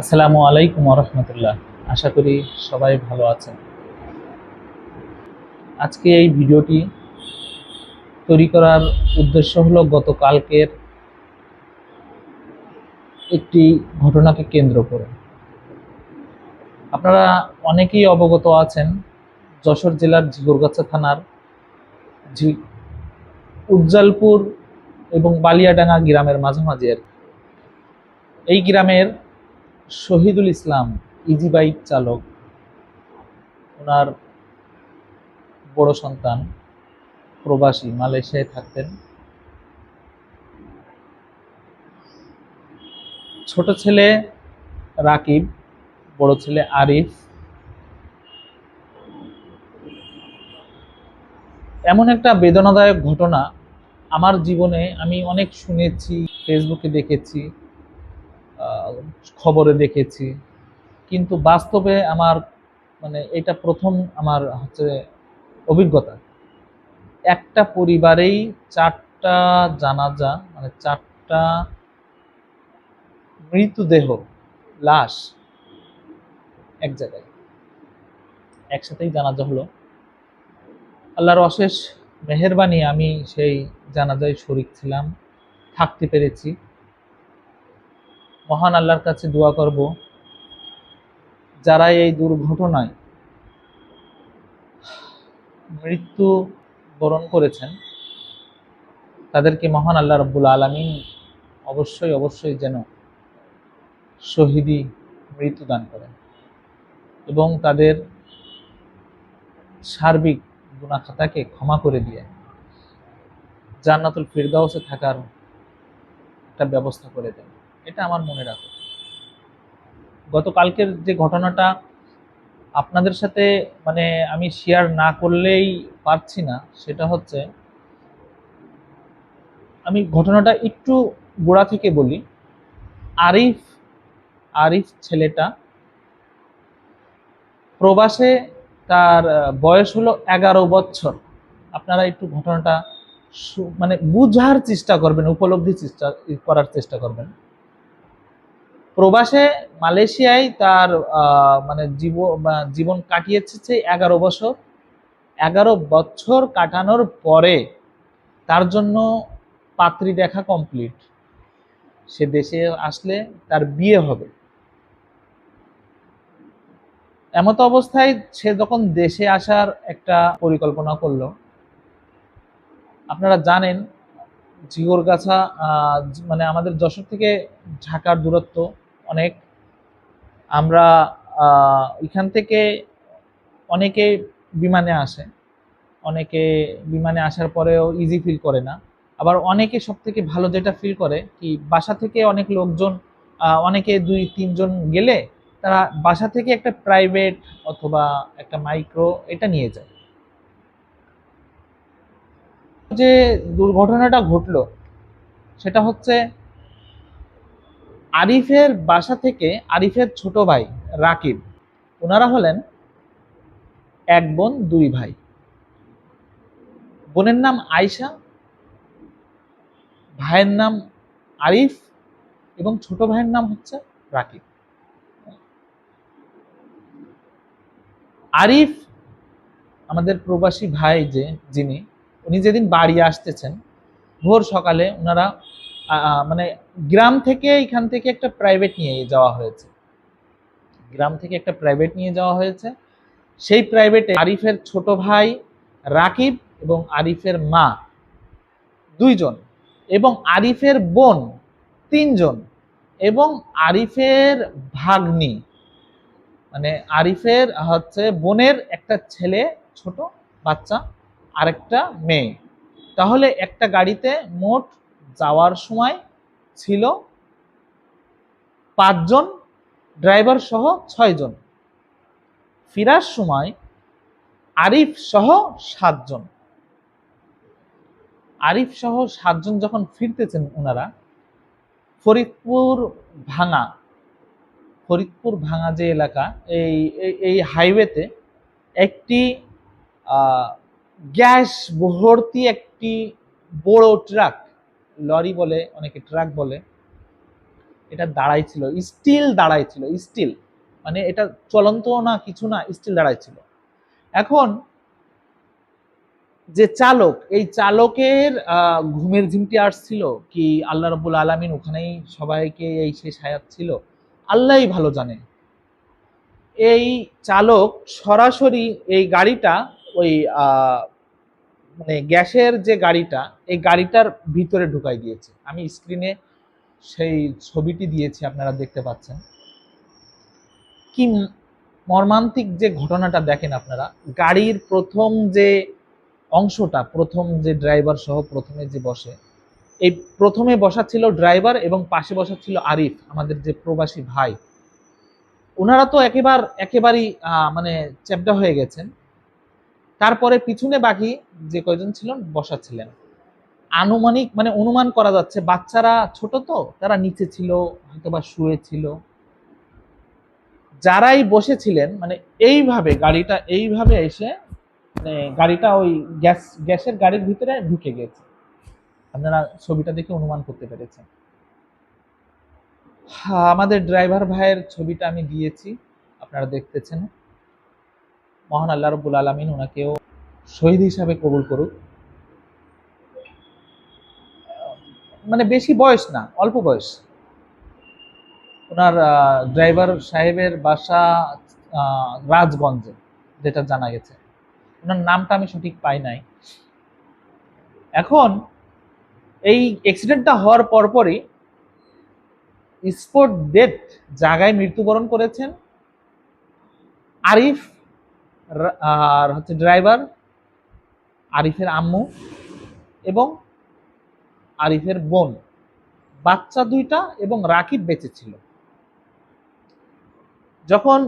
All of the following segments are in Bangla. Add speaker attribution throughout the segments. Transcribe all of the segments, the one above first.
Speaker 1: আসসালামু আলাইকুম রহমতুল্লাহ। আশা করি সবাই ভালো আছেন। আজকে এই ভিডিওটি তৈরি করার উদ্দেশ্য হলো গতকালকের একটি ঘটনাকে কেন্দ্র করে। আপনারা অনেকেই অবগত আছেন যশোর জেলার ঝিগরগাছা থানার উজ্জ্বলপুর এবং বালিয়াডাঙ্গা গ্রামের মাঝামাঝি এই গ্রামের শহীদুল ইসলাম ইজি বাইক চালক, ওনার বড় সন্তান প্রবাসী মালয়েশিয়ায় থাকতেন। ছোট ছেলে রাকিব, বড় ছেলে আরিফ। এমন একটা বেদনাদায়ক ঘটনা আমার জীবনে আমি অনেক শুনেছি, ফেসবুকে দেখেছি, খবরে দেখেছি, কিন্তু বাস্তবে আমার এটা প্রথম আমার অভিজ্ঞতা। একটা পরিবারেই চারটা জানাজা, চারটা মৃতদেহ, লাশ এক জায়গায় একসাথেই জানাজা হলো। আল্লাহর অশেষ মেহেরবানি, আমি সেই জানাজায় শরীক ছিলাম, থাকতে পেরেছি। মহান আল্লাহর কাছে দোয়া করব, যারা এই দুর্ঘটনায় মৃত্যু বরণ করেছেন তাদেরকে মহান আল্লাহ রাব্বুল আলামিন অবশ্যই অবশ্যই যেন শহীদি মৃত্যু দান করেন এবং তাদের সার্বিক গুনাহ খাতাকে ক্ষমা করে দিয়ে জান্নাতুল ফিরদাউসে থাকার একটা ব্যবস্থা করে দেন। এটা আমার মনে রাখো। গতকালকের যে ঘটনাটা আপনাদের সাথে আমি শেয়ার না করলেই পারছি না, সেটা হচ্ছে, আমি ঘটনাটা একটু গোড়া থেকে বলি। আরিফ আরিফ ছেলেটা প্রবাসে, তার বয়স হলো 11 বছর। আপনারা একটু ঘটনাটা বুঝার চেষ্টা করবেন, উপলব্ধি চেষ্টা করার চেষ্টা করবেন। প্রবাসে মালয়েশিয়ায় তার জীবন কাটিয়েছে 11 বছর। 11 বছর কাটানোর পরে তার জন্য পাত্রী দেখা কমপ্লিট। সে দেশে আসলে তার বিয়ে হবে। এমত অবস্থায় সে যখন দেশে আসার একটা পরিকল্পনা করলো, আপনারা জানেন ঝিগরগাছা আমাদের যশোর থেকে ঢাকার দূরত্ব অনেক। আমরা এখান থেকে অনেকে বিমানে আসে, অনেকে বিমানে আসার পরেও ইজি ফিল করে না। আবার অনেকে সব থেকে ভালো যেটা ফিল করে কি, বাসা থেকে অনেক লোকজন, অনেকে 2-3 জন গেলে তারা বাসা থেকে একটা প্রাইভেট অথবা একটা মাইক্রো এটা নিয়ে যায়। যে দুর্ঘটনাটা ঘটলো সেটা হচ্ছে, আরিফের বাসা থেকে আরিফের ছোট ভাই রাকিব, ওনারা হলেন 1 বোন 2 ভাই। বোনের নাম আয়শা, ভাইয়ের নাম আরিফ এবং ছোট ভাইয়ের নাম হচ্ছে রাকিব। আরিফ আমাদের প্রবাসী ভাই যিনি, উনি যেদিন বাড়ি আসতেছেন ভোর সকালে, ওনারা গ্রাম থেকে এখান থেকে একটা প্রাইভেট নিয়ে যাওয়া হয়েছে। সেই প্রাইভেটে আরিফের ছোট ভাই রাকিব এবং আরিফের মা 2 জন এবং আরিফের বোন 3 জন এবং আরিফের ভাগ্নি, আরিফের বোনের একটা ছেলে, ছোট বাচ্চা, আরেকটা মেয়ে। তাহলে একটা গাড়িতে মোট যাওয়ার সময় ছিল 5 জন, ড্রাইভার সহ 6 জন। ফিরার সময় আরিফ সহ 7 জন। আরিফ সহ 7 জন যখন ফিরতেছেন ওনারা, ফরিদপুর ভাঙা যে এলাকা, এই হাইওয়েতে একটি গ্যাস ভর্তি একটি বড় ট্রাক, লরি বলে অনেকে, ট্রাক বলে, এটা দাঁড়াই ছিল, স্টিল দাঁড়াই ছিল, স্টিল, মানে এটা চলন্ত না কিছু না, স্টিল দাঁড়াই ছিল। এখন যে চালক, এই চালকের ঘুমের ঝিমটি আসছিল কি আল্লাহ রাব্বুল আলামিন ওখানেই সবাইকে এই শেষ হায়াত ছিল, আল্লাহই ভালো জানে। এই চালক সরাসরি এই গাড়িটা ওই মানে গ্যাসের যে গাড়িটা, এই গাড়িটার ভিতরে ঢুকাই দিয়েছে। আমি স্ক্রিনে সেই ছবিটি দিয়েছি, আপনারা দেখতে পাচ্ছেন। কি মর্মান্তিক যে ঘটনাটা দেখেন আপনারা, গাড়ির প্রথম যে অংশটা, প্রথম যে ড্রাইভার সহ প্রথমে যে বসে, এই প্রথমে বসা ছিল ড্রাইভার এবং পাশে বসা ছিল আরিফ, আমাদের যে প্রবাসী ভাই। ওনারা তো একেবারেই মানে চ্যাপ্টা হয়ে গেছেন। তারপরে পিছনে বাকি যে কয়জন ছিলেন বসা ছিলেন, আনুমানিক মানে অনুমান করা যাচ্ছে বাচ্চারা ছোট তো, তারা নিচে ছিল, হয়তোবা শুয়ে ছিল। যারাই বসেছিলেন মানে এইভাবে গাড়িটা এইভাবে এসে মানে গাড়িটা ওই গ্যাসের গাড়ির ভিতরে ঢুকে গেছে। আপনারা ছবিটা দেখে অনুমান করতে পেরেছেন। আমাদের ড্রাইভার ভাইয়ের ছবিটা আমি দিয়েছি, আপনারা দেখতেছেন। মহান আল্লাহ রাব্বুল আলামিন ওনাকেও শহীদ হিসাবে কবুল করুক। মানে বেশি বয়স না, অল্প বয়স। ওনার ড্রাইভার সাহেবের বাসা রাজগঞ্জে, যেটা জানা গেছে। ওনার নামটা আমি সঠিক পাই নাই। এখন এই অ্যাক্সিডেন্টটা হওয়ার পরপরই স্পট ডেথ জায়গায় মৃত্যুবরণ করেছেন আরিফ, আর হচ্ছে ড্রাইভার, আরিফের আম্মু এবং আরিফের বোন, বাচ্চা দুইটা এবং রাকিব বেঁচে ছিল। যখন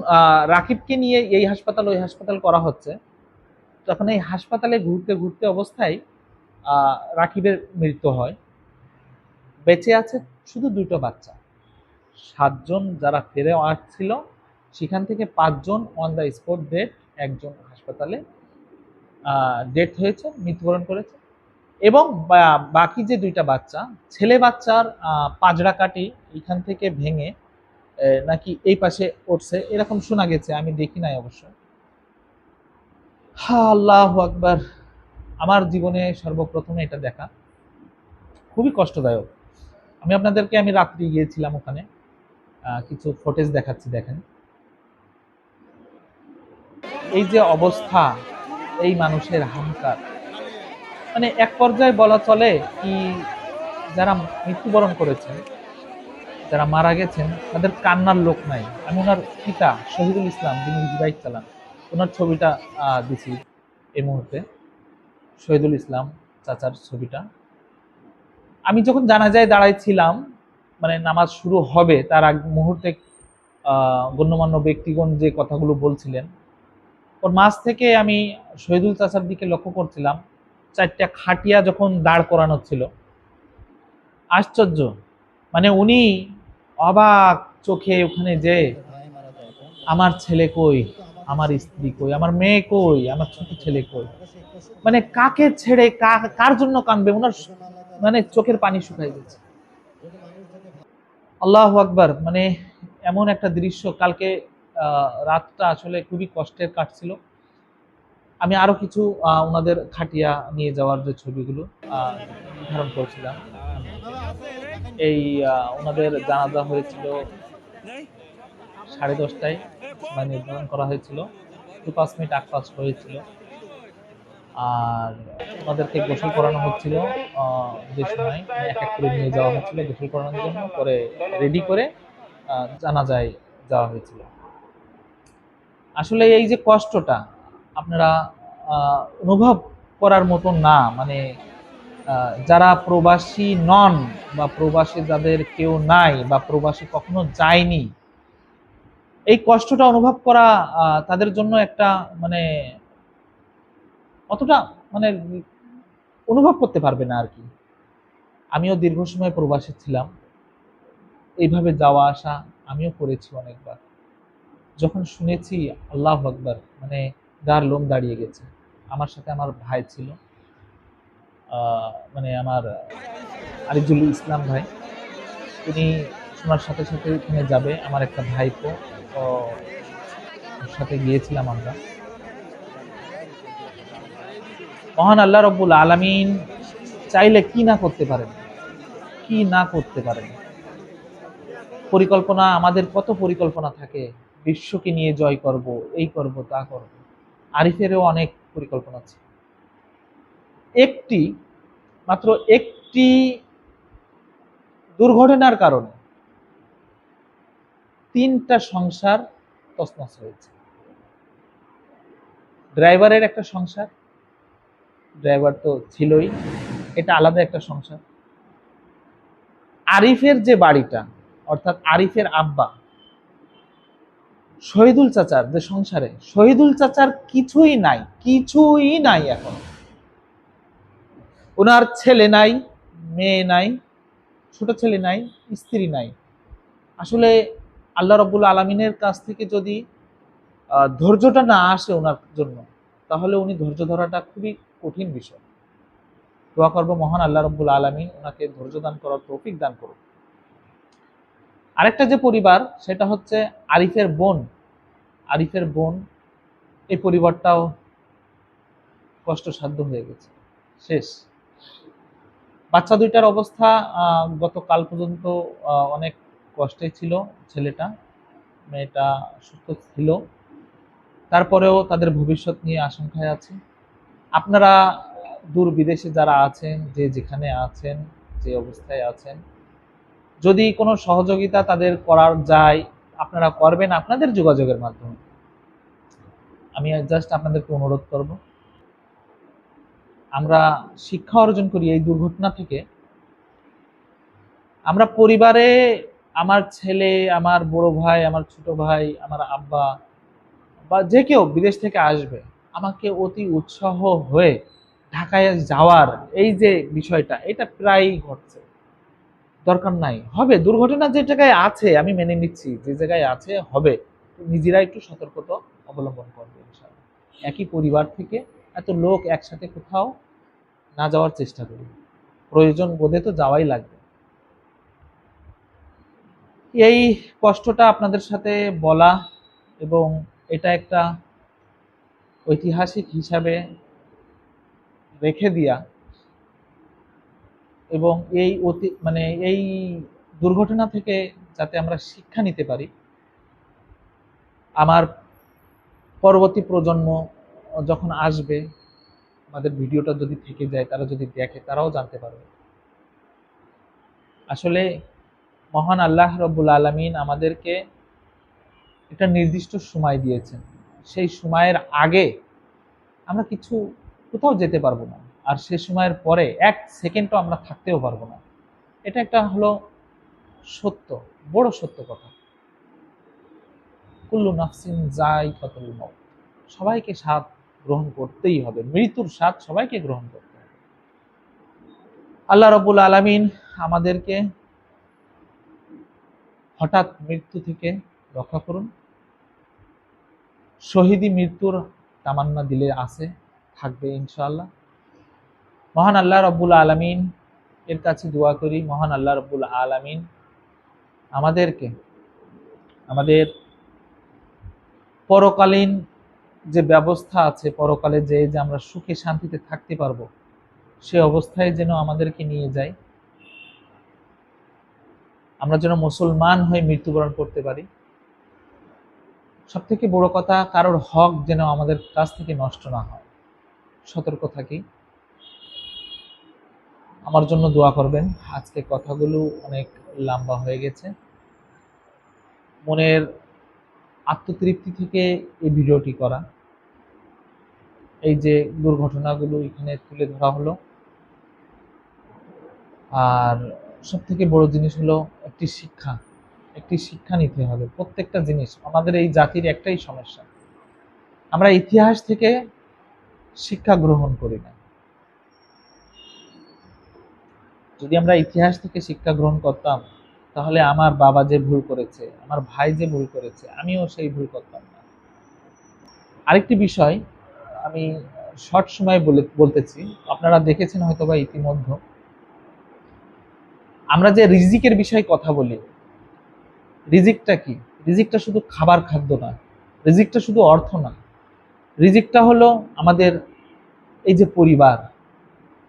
Speaker 1: রাকিবকে নিয়ে এই হাসপাতাল ওই হাসপাতাল করা হচ্ছে, তখন এই হাসপাতালে ঘুরতে ঘুরতে অবস্থায় রাকিবের মৃত্যু হয়। বেঁচে আছে শুধু দুটো বাচ্চা। 7জন যারা ফিরে আসছিল সেখান থেকে 5জন অন দ্য স্পট ডেথ, একজন হাসপাতালে ডেথ হয়েছে, মৃত্যুবরণ করেছে। এবং বাকি যে দুইটা বাচ্চা, ছেলে বাচ্চার পাজরা কাটি এখান থেকে ভেঙে নাকি এই পাশে উঠছে, এরকম শোনা গেছে, আমি দেখি নাই অবশ্য। আল্লাহু আকবার। আমার জীবনে সর্বপ্রথমে এটা দেখা খুবই কষ্টদায়ক। আমি রাত্রি গিয়েছিলাম ওখানে, কিছু ফুটেজ দেখাচ্ছি, দেখেন। এই যে অবস্থা, এই মানুষের হাহাকার, মানে এক পর্যায়ে বলা চলে কি যারা মৃত্যুবরণ করেছেন, যারা মারা গেছেন, তাদের কান্নার লোক নাই। আমি ওনার পিতা শহীদুল ইসলাম, যিনি বাইক চালান, ওনার ছবিটা দিছি এই মুহূর্তে, শহীদুল ইসলাম চাচার ছবিটা। আমি যখন জানাজায় দাঁড়াইছিলাম, মানে নামাজ শুরু হবে তার আগ মুহূর্তে গণ্যমান্য ব্যক্তিগণ যে কথাগুলো বলছিলেন, ওর মাঝ থেকে আমি শহীদুল চাচার দিকে লক্ষ্য করছিলাম। 4টা খাটিয়া যখন দাঁড় করানো ছিল, আশ্চর্য, মানে উনি অবাক চোখে ওখানে যে আমার ছেলে কই, আমার স্ত্রী কই, আমার মেয়ে কই, আমার ছোট ছেলে কই, মানে কাকে ছেড়ে কার জন্য কাঁদবে, ওনার মানে চোখের পানি শুকাই গেছে। আল্লাহু আকবার। মানে এমন একটা দৃশ্য, কালকে রাতটা আসলে খুবই কষ্টের কাটছিল। আমি আরো কিছু ওনাদের খাটিয়া নিয়ে যাওয়ার যে ছবিগুলো ধারণ করেছিলাম। এই ওনাদের জানাজা হয়েছিল 10:30টায়, সময় নির্ধারণ করা হয়েছিল, 5 মিনিট আগ পাস হয়েছিল। আর ওনাদেরকে গোসল করানো হচ্ছিল, যে সময় এক এক করে নিয়ে যাওয়া হচ্ছিল গোসল করানোর জন্য, পরে রেডি করে জানাজায় যাওয়া হয়েছিল। আসলে এই যে কষ্টটা আপনারা অনুভব করার মতো না, মানে যারা প্রবাসী নন বা প্রবাসী যাদের কেউ নাই বা প্রবাসী কখনো যায়নি, এই কষ্টটা অনুভব করা তাদের জন্য একটা মানে অতটা মানে অনুভব করতে পারবে না আর কি। আমিও দীর্ঘ সময় প্রবাসী ছিলাম, এইভাবে যাওয়া আসা আমিও করেছি অনেকবার। যখন শুনেছি আল্লাহু আকবার, মানে গার লোম দাঁড়িয়ে গেছে। আমার সাথে আমার ভাই ছিল, মানে আমার আরিজুল ইসলাম ভাই, উনি শোনার সাথে সাথে এখানে যাবে আমার একটা ভাইপো, ও ওর সাথে গিয়েছিলাম আমরা। মহান আল্লাহ রব্বুল আলামিন চাইলে কি না করতে পারেন, কি না করতে পারেন। পরিকল্পনা, আমাদের কত পরিকল্পনা থাকে, বিশ্বকে নিয়ে জয় করব, এই করব, তা করব। আরিফেরও অনেক পরিকল্পনা ছিল। একটি, মাত্র একটি দুর্ঘটনার কারণে 3টা সংসার তছনছ হয়েছে। ড্রাইভারের একটা সংসার, ড্রাইভার তো ছিলই, এটা আলাদা একটা সংসার। আরিফের যে বাড়িটা, অর্থাৎ আরিফের আব্বা শহীদুল চাচার যে সংসারে, শহীদুল চাচার কিছুই নাই, কিছুই নাই। এখন ওনার ছেলে নাই, মেয়ে নাই, ছোট ছেলে নাই, স্ত্রী নাই। আসলে আল্লাহ রব্বুল আলমিনের কাছ থেকে যদি ধৈর্যটা না আসে ওনার জন্য, তাহলে উনি ধৈর্য ধরাটা খুবই কঠিন বিষয়। দোয়া করবো মহান আল্লাহ রব্বুল আলমিন ওনাকে ধৈর্য দান করার তৌফিক দান করুন। আরেকটা যে পরিবার, সেটা হচ্ছে আরিফের বোন। আরিফের বোন, এই পরিবারটাও কষ্টসাধ্য হয়ে গেছে, শেষ। বাচ্চা দুইটার অবস্থা গতকাল পর্যন্ত অনেক কষ্টে ছিল। ছেলেটা, মেয়েটা সুস্থ ছিল, তারপরেও তাদের ভবিষ্যৎ নিয়ে আশঙ্কায় আছে। আপনারা দূর বিদেশে যারা আছেন, যে যেখানে আছেন, যে অবস্থায় আছেন, যদি কোনো সহযোগিতা তাদের করার যায়, আপনারা করবেন আপনাদের যোগাযোগের মাধ্যমে। আমি জাস্ট আপনাদেরকে অনুরোধ করব, আমরা শিক্ষা অর্জন করি এই দুর্ঘটনা থেকে। আমরা পরিবারে, আমার ছেলে, আমার বড় ভাই, আমার ছোট ভাই, আমার আব্বা বা যে কেউ বিদেশ থেকে আসবে, আমাকে অতি উৎসাহ হয়ে ঢাকায় যাওয়ার এই যে বিষয়টা, এটা প্রায়ই ঘটছে। দরকার নাই, হবে দুর্ঘটনা যে জায়গায় আছে, আমি মেনে নিচ্ছি, যে জায়গায় আছে হবে, নিজেরা একটু সতর্কতা অবলম্বন করবে ইনশাআল্লাহ। একই পরিবার থেকে এত লোক একসাথে কোথাও না যাওয়ার চেষ্টা করি, প্রয়োজন বোধে তো যাওয়াই লাগবে। এই কষ্টটা আপনাদের সাথে বলা এবং এটা একটা ঐতিহাসিক হিসাবে রেখে দিয়া, এবং এই মানে এই দুর্ঘটনা থেকে যাতে আমরা শিক্ষা নিতে পারি, আমার পরবর্তী প্রজন্ম যখন আসবে, আমাদের ভিডিওটা যদি থেকে যায়, তারা যদি দেখে, তারাও জানতে পারবে। আসলে মহান আল্লাহ রব্বুল আলামিন আমাদেরকে একটা নির্দিষ্ট সময় দিয়েছেন, সেই সময়ের আগে আমরা কিছু কোথাও যেতে পারবো না, আর সেই সময়ের পরে 1 সেকেন্ডও আমরা থাকতেও পারবো না। এটা একটা হলো সত্য, বড় সত্য কথা। কুল্লু নাফসিন যায়কাতুল মউত, সবাইকে স্বাদ গ্রহণ করতেই হবে, মৃত্যুর স্বাদ সবাইকে গ্রহণ করতে হবে। আল্লাহ রাব্বুল আলামিন আমাদেরকে হঠাৎ মৃত্যু থেকে রক্ষা করুন। শহীদি মৃত্যুর তামান্না দিলে আছে, থাকবে ইনশাআল্লাহ। মহান আল্লাহ রাব্বুল আলামিন এর কাছে দোয়া করি, মহান আল্লাহ রাব্বুল আলামিন আমাদেরকে আমাদের পরকালীন যে ব্যবস্থা আছে, পরকালে যে আমরা সুখে শান্তিতে থাকতে পারবো, সে অবস্থায় যেন আমাদেরকে নিয়ে যায়। আমরা যেন মুসলমান হয়ে মৃত্যুবরণ করতে পারি। সব থেকে বড় কথা, কারোর হক যেন আমাদের কাছ থেকে নষ্ট না হয়, সতর্ক থাকি। আমার জন্য দোয়া করবেন। আজকে কথাগুলো অনেক লম্বা হয়ে গেছে, মনের আত্মতৃপ্তি থেকে এই ভিডিওটি করা। এই যে দুর্ঘটনাগুলো এখানে তুলে ধরা হলো, আর সব থেকে বড় জিনিস হলো একটি শিক্ষা, একটি শিক্ষা নিতে হবে। প্রত্যেকটা জিনিস, আমাদের এই জাতির একটাই সমস্যা, আমরা ইতিহাস থেকে শিক্ষা গ্রহণ করি না। যদি আমরা ইতিহাস থেকে শিক্ষা গ্রহণ করতাম, তাহলে আমার বাবা যে ভুল করেছে, আমার ভাই যে ভুল করেছে, আমিও সেই ভুল করতাম না। আরেকটি বিষয় আমি শর্ট সময়ে বলতেছি, আপনারা দেখেছেন হয়তোবা ইতিমধ্যে, আমরা যে রিজিকের বিষয়ে কথা বলি, রিজিকটা কি? রিজিকটা শুধু খাবার খাদ্য না, রিজিকটা শুধু অর্থ না, রিজিকটা হলো আমাদের এই যে পরিবার।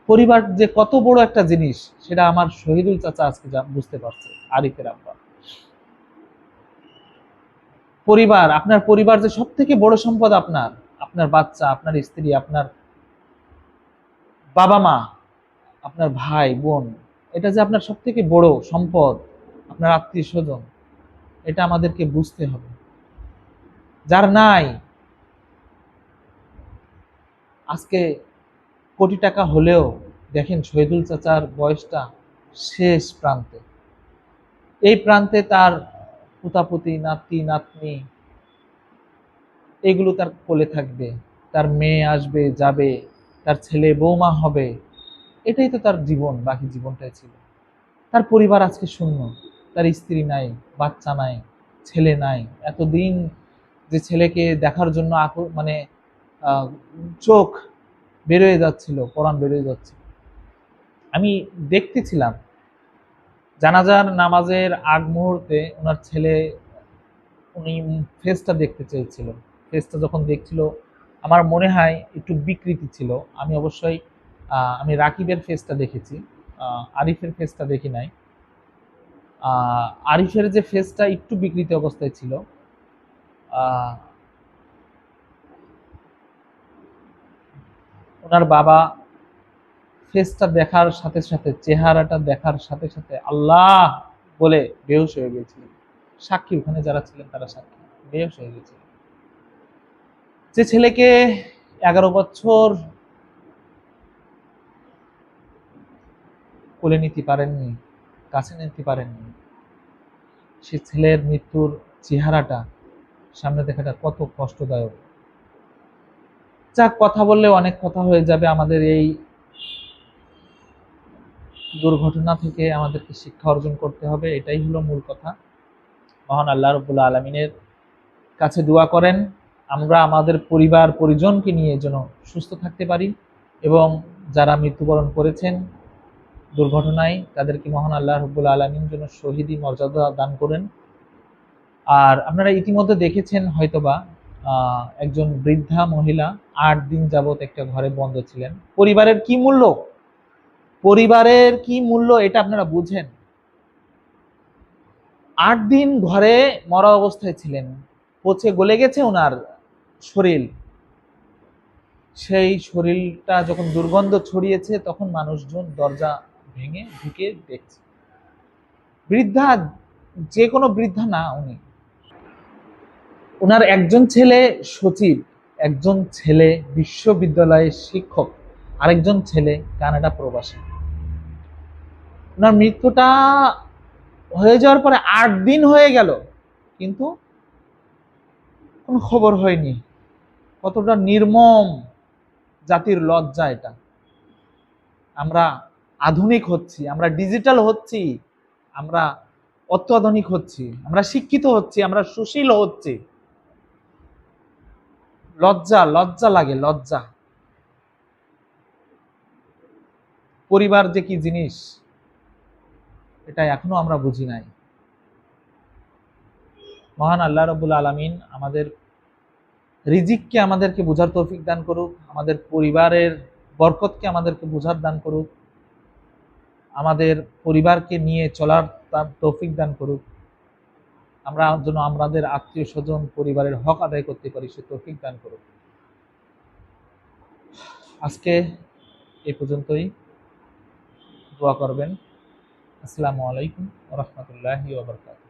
Speaker 1: পরিবার যে কত বড় একটা জিনিস সেটা আমার শহীদুল চাচা আজকে বুঝতে পারছে, আরিফের আব্বা। পরিবার, আপনার পরিবার যে সব থেকে বড় সম্পদ, আপনার আপনার বাচ্চা, আপনার স্ত্রী, আপনার বাবা মা, আপনার ভাই বোন, এটা যে আপনার সব থেকে বড় সম্পদ, আপনার আত্মীয় স্বজন, এটা আমাদেরকে বুঝতে হবে। যার নাই, আজকে কোটি টাকা হলেও দেখেন শহীদুল চাচার বয়সটা শেষ প্রান্তে, এই প্রান্তে তার পুতাপুতি, নাতি নাতনি, এগুলো তার কোলে থাকবে, তার মেয়ে আসবে যাবে, তার ছেলে বৌমা হবে, এটাই তো তার জীবন, বাকি জীবনটাই ছিল। তার পরিবার আজকে শূন্য, তার স্ত্রী নাই, বাচ্চা নাই, ছেলে নাই। এতদিন যে ছেলেকে দেখার জন্য মানে আহ, চোখ বেরোয় যাচ্ছিল, পরাণ বেরোয় যাচ্ছিল। আমি দেখতেছিলাম জানাজার নামাজের আগ মুহূর্তে ওনার ছেলে, উনি ফেসটা দেখতে চেয়েছিল। ফেসটা যখন দেখছিল, আমার মনে হয় একটু বিকৃতি ছিল। আমি অবশ্যই আমি রাকিবের ফেসটা দেখেছি, আরিফের ফেসটা দেখি নাই। আরিফের যে ফেসটা একটু বিকৃতি অবস্থায় ছিল, আহ, ওনার বাবা ফেসটা দেখার সাথে সাথে, চেহারাটা দেখার সাথে সাথে আল্লাহ বলে বেহুশ হয়ে গেছিলেন। সাক্ষী, ওখানে যারা ছিলেন তারা সাক্ষী, বেহুশ হয়ে গেছিলেন। যে ছেলেকে 11 বছর কোলে নিতে পারেননি, কাছে নিতে পারেননি, সে ছেলের মৃত্যুর চেহারাটা সামনে দেখাটা কত কষ্টদায়ক। যাক, কথা বললে অনেক কথা হয়ে যাবে। আমাদের এই দুর্ঘটনা থেকে আমাদেরকে শিক্ষা অর্জন করতে হবে, এটাই হলো মূল কথা। মহান আল্লাহ রাব্বুল আলামিনের কাছে দোয়া করেন আমরা আমাদের পরিবার পরিজনকে নিয়ে যেন সুস্থ থাকতে পারি, এবং যারা মৃত্যুবরণ করেছেন দুর্ঘটনায় তাদেরকে মহান আল্লাহ রাব্বুল আলামিন যেন শহীদি মর্যাদা দান করেন। আর আপনারা ইতিমধ্যে দেখেছেন হয়তোবা, একজন বৃদ্ধা মহিলা 8 দিন যাবত একটা ঘরে বন্ধ ছিলেন। পরিবারের কি মূল্য, পরিবারের কি মূল্য এটা আপনারা বুঝেন। 8 দিন ঘরে মরা অবস্থায় ছিলেন, পচে গলে গেছে ওনার শরীর। সেই শরীরটা যখন দুর্গন্ধ ছড়িয়েছে, তখন মানুষজন দরজা ভেঙে ঢুকে দেখছে। বৃদ্ধা, যে কোনো বৃদ্ধা না উনি, ওনার একজন ছেলে সচিব, একজন ছেলে বিশ্ববিদ্যালয়ের শিক্ষক, আরেকজন ছেলে কানাডা প্রবাসী। ওনার মৃত্যুটা হয়ে যাওয়ার পরে 8 দিন হয়ে গেল, কিন্তু কোনো খবর হয়নি। কতটা নির্মম জাতির লজ্জা এটা। আমরা আধুনিক হচ্ছি, আমরা ডিজিটাল হচ্ছি, আমরা অত্যাধুনিক হচ্ছি, আমরা শিক্ষিত হচ্ছি, আমরা সুশীল হচ্ছি, লজ্জা লজ্জা লাগে, লজ্জা। পরিবার যে কি জিনিস এটা এখনো আমরা বুঝি নাই। মহান আল্লাহ রাব্বুল আলামিন আমাদের রিজিককে আমাদেরকে বোঝার তৌফিক দান করুক, আমাদের পরিবারের বরকতকে আমাদেরকে বোঝার দান করুক, আমাদের পরিবারকে নিয়ে চলার তার তৌফিক দান করুক। আমরা যেন আমাদের আত্মীয় স্বজন পরিবারের হক আদায় করতে পারি, সে তৌফিক দান করুক। আজকে এই পর্যন্তই, দোয়া করবেন। আসসালামু আলাইকুম ওয়া রাহমাতুল্লাহি ওয়া বারাকাতুহু।